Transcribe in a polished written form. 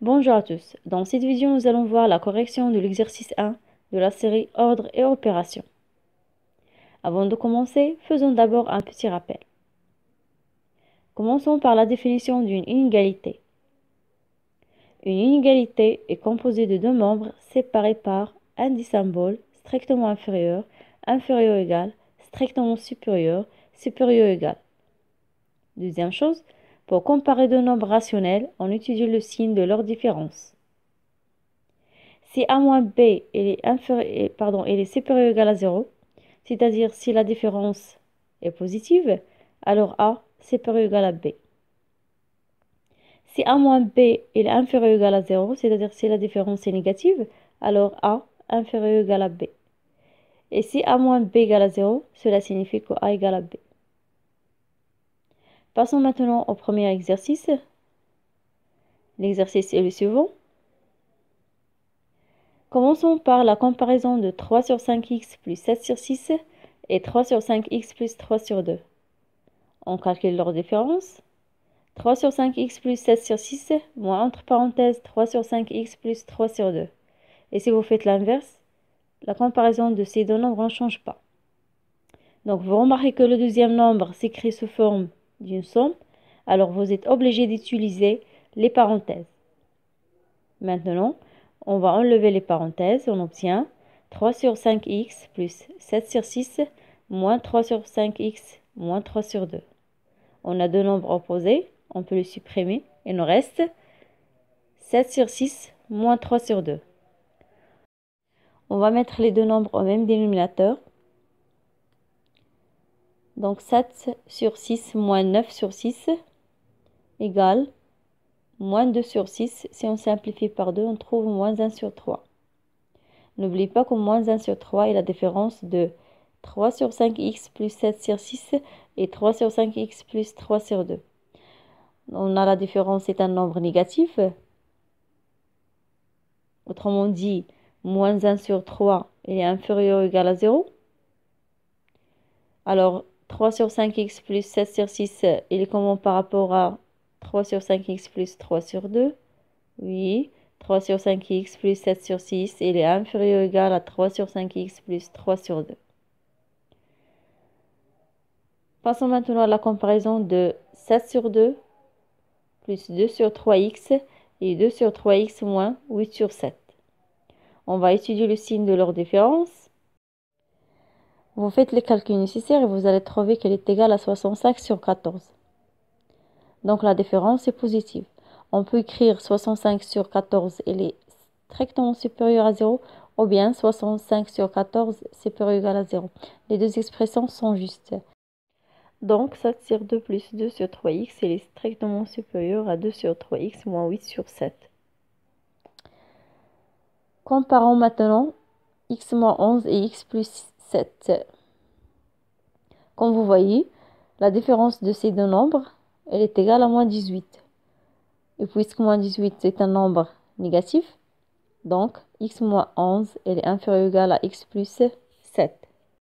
Bonjour à tous. Dans cette vidéo, nous allons voir la correction de l'exercice 1 de la série Ordre et Opération. Avant de commencer, faisons d'abord un petit rappel. Commençons par la définition d'une inégalité. Une inégalité est composée de deux membres séparés par un des symboles strictement inférieur, inférieur égal, strictement supérieur, supérieur égal. Deuxième chose, pour comparer deux nombres rationnels, on utilise le signe de leur différence. Si a moins b est supérieur ou égal à 0, c'est-à-dire si la différence est positive, alors a supérieur ou égal à b. Si a moins b est inférieur ou égal à 0, c'est-à-dire si la différence est négative, alors a inférieur ou égal à b. Et si a moins b égale à 0, cela signifie que a égale à b. Passons maintenant au premier exercice. L'exercice est le suivant. Commençons par la comparaison de 3 sur 5x plus 7 sur 6 et 3 sur 5x plus 3 sur 2. On calcule leur différence. 3 sur 5x plus 7 sur 6, moins entre parenthèses 3 sur 5x plus 3 sur 2. Et si vous faites l'inverse, la comparaison de ces deux nombres ne change pas. Donc vous remarquez que le deuxième nombre s'écrit sous forme d'une somme, alors vous êtes obligé d'utiliser les parenthèses. Maintenant, on va enlever les parenthèses, on obtient 3 sur 5x plus 7 sur 6 moins 3 sur 5x moins 3 sur 2. On a deux nombres opposés, on peut les supprimer, il nous reste 7 sur 6 moins 3 sur 2. On va mettre les deux nombres au même dénominateur. Donc 7 sur 6 moins 9 sur 6 égale moins 2 sur 6. Si on simplifie par 2, on trouve moins 1 sur 3. N'oublie pas que moins 1 sur 3 est la différence de 3 sur 5x plus 7 sur 6 et 3 sur 5x plus 3 sur 2. On a la différence, c'est un nombre négatif. Autrement dit, moins 1 sur 3 est inférieur ou égal à 0. Alors, 3 sur 5x plus 7 sur 6, il est comment par rapport à 3 sur 5x plus 3 sur 2? Oui, 3 sur 5x plus 7 sur 6, il est inférieur ou égal à 3 sur 5x plus 3 sur 2. Passons maintenant à la comparaison de 7 sur 2 plus 2 sur 3x et 2 sur 3x moins 8 sur 7. On va étudier le signe de leur différence. Vous faites les calculs nécessaires et vous allez trouver qu'elle est égale à 65 sur 14. Donc la différence est positive. On peut écrire 65 sur 14, elle est strictement supérieure à 0, ou bien 65 sur 14 supérieur ou égal à 0. Les deux expressions sont justes. Donc 7 sur 2 plus 2 sur 3x, elle est strictement supérieure à 2 sur 3x moins 8 sur 7. Comparons maintenant x moins 11 et x plus 7. Comme vous voyez, la différence de ces deux nombres, elle est égale à moins 18. Et puisque moins 18 est un nombre négatif, donc x moins 11 elle est inférieure ou égale à x plus 7.